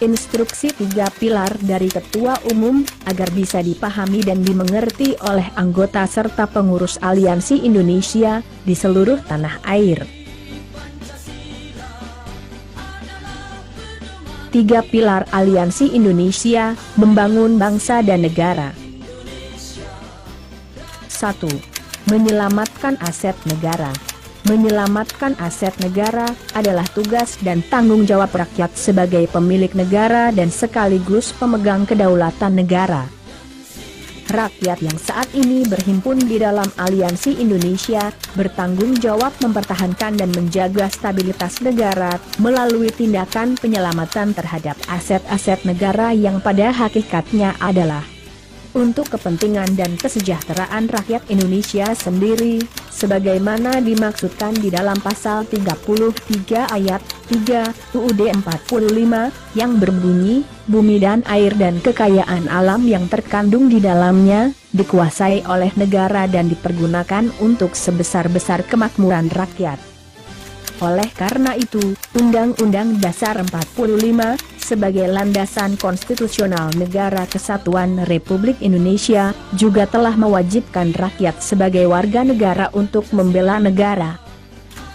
Instruksi 3 pilar dari Ketua Umum, agar bisa dipahami dan dimengerti oleh anggota serta pengurus Aliansi Indonesia, di seluruh tanah air. 3 pilar Aliansi Indonesia, membangun bangsa dan negara. 1. Menyelamatkan aset negara. Menyelamatkan aset negara adalah tugas dan tanggung jawab rakyat sebagai pemilik negara dan sekaligus pemegang kedaulatan negara. Rakyat yang saat ini berhimpun di dalam Aliansi Indonesia bertanggung jawab mempertahankan dan menjaga stabilitas negara melalui tindakan penyelamatan terhadap aset-aset negara yang pada hakikatnya adalah untuk kepentingan dan kesejahteraan rakyat Indonesia sendiri, sebagaimana dimaksudkan di dalam pasal 33 ayat 3 UUD 45, yang berbunyi, bumi dan air dan kekayaan alam yang terkandung di dalamnya, dikuasai oleh negara dan dipergunakan untuk sebesar-besar kemakmuran rakyat. Oleh karena itu, Undang-Undang Dasar 45, sebagai landasan konstitusional Negara Kesatuan Republik Indonesia, juga telah mewajibkan rakyat sebagai warga negara untuk membela negara.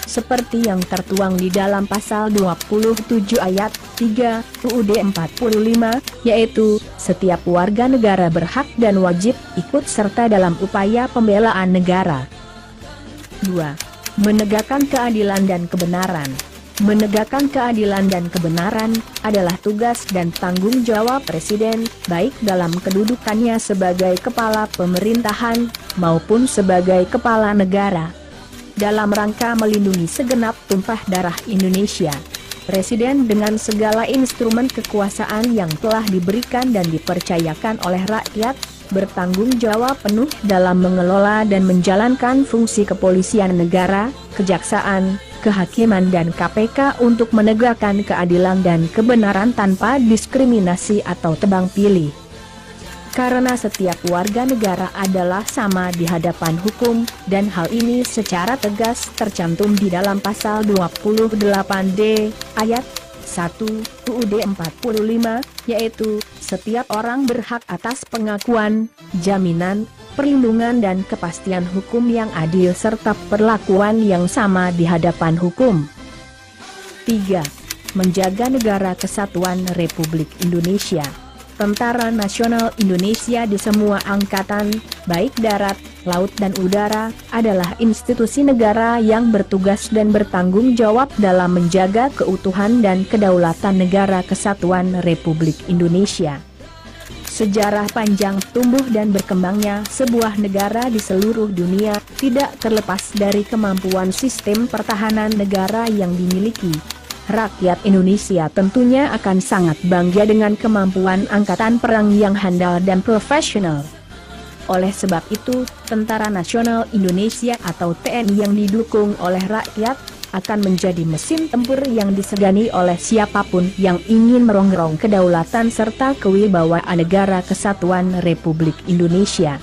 Seperti yang tertuang di dalam pasal 27 ayat 3 UUD 45, yaitu, setiap warga negara berhak dan wajib ikut serta dalam upaya pembelaan negara. 2. Menegakkan keadilan dan kebenaran. Menegakkan keadilan dan kebenaran adalah tugas dan tanggung jawab Presiden, baik dalam kedudukannya sebagai kepala pemerintahan, maupun sebagai kepala negara. Dalam rangka melindungi segenap tumpah darah Indonesia, Presiden dengan segala instrumen kekuasaan yang telah diberikan dan dipercayakan oleh rakyat, bertanggung jawab penuh dalam mengelola dan menjalankan fungsi kepolisian negara, kejaksaan, kehakiman dan KPK untuk menegakkan keadilan dan kebenaran tanpa diskriminasi atau tebang pilih. Karena setiap warga negara adalah sama di hadapan hukum, dan hal ini secara tegas tercantum di dalam pasal 28D, ayat 1 UUD 45, yaitu, setiap orang berhak atas pengakuan, jaminan, perlindungan dan kepastian hukum yang adil serta perlakuan yang sama di hadapan hukum. 3. Menjaga Negara Kesatuan Republik Indonesia. Tentara Nasional Indonesia di semua angkatan, baik darat, laut dan udara, adalah institusi negara yang bertugas dan bertanggung jawab dalam menjaga keutuhan dan kedaulatan Negara Kesatuan Republik Indonesia. Sejarah panjang tumbuh dan berkembangnya sebuah negara di seluruh dunia tidak terlepas dari kemampuan sistem pertahanan negara yang dimiliki. Rakyat Indonesia tentunya akan sangat bangga dengan kemampuan angkatan perang yang handal dan profesional. Oleh sebab itu, Tentara Nasional Indonesia atau TNI yang didukung oleh rakyat, akan menjadi mesin tempur yang disegani oleh siapapun yang ingin merongrong kedaulatan serta kewibawaan Negara Kesatuan Republik Indonesia.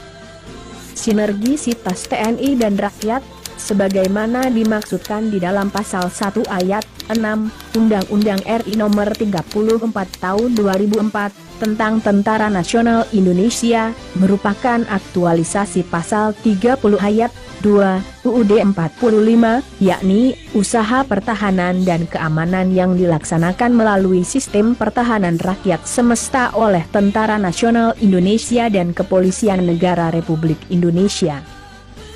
Sinergisitas TNI dan rakyat, sebagaimana dimaksudkan di dalam pasal 1 ayat 6, Undang-Undang RI Nomor 34 Tahun 2004, tentang Tentara Nasional Indonesia, merupakan aktualisasi pasal 30 ayat 2, UUD 45, yakni, usaha pertahanan dan keamanan yang dilaksanakan melalui sistem pertahanan rakyat semesta oleh Tentara Nasional Indonesia dan Kepolisian Negara Republik Indonesia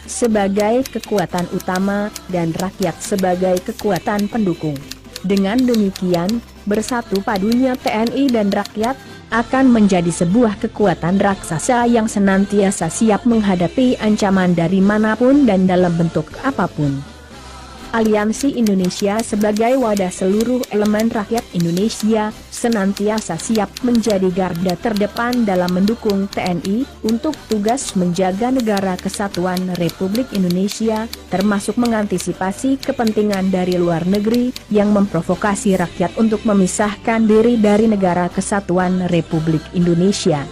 sebagai kekuatan utama, dan rakyat sebagai kekuatan pendukung. Dengan demikian, bersatu padunya TNI dan rakyat, akan menjadi sebuah kekuatan raksasa yang senantiasa siap menghadapi ancaman dari manapun dan dalam bentuk apapun. Aliansi Indonesia sebagai wadah seluruh elemen rakyat Indonesia, senantiasa siap menjadi garda terdepan dalam mendukung TNI, untuk tugas menjaga Negara Kesatuan Republik Indonesia, termasuk mengantisipasi kepentingan dari luar negeri, yang memprovokasi rakyat untuk memisahkan diri dari Negara Kesatuan Republik Indonesia.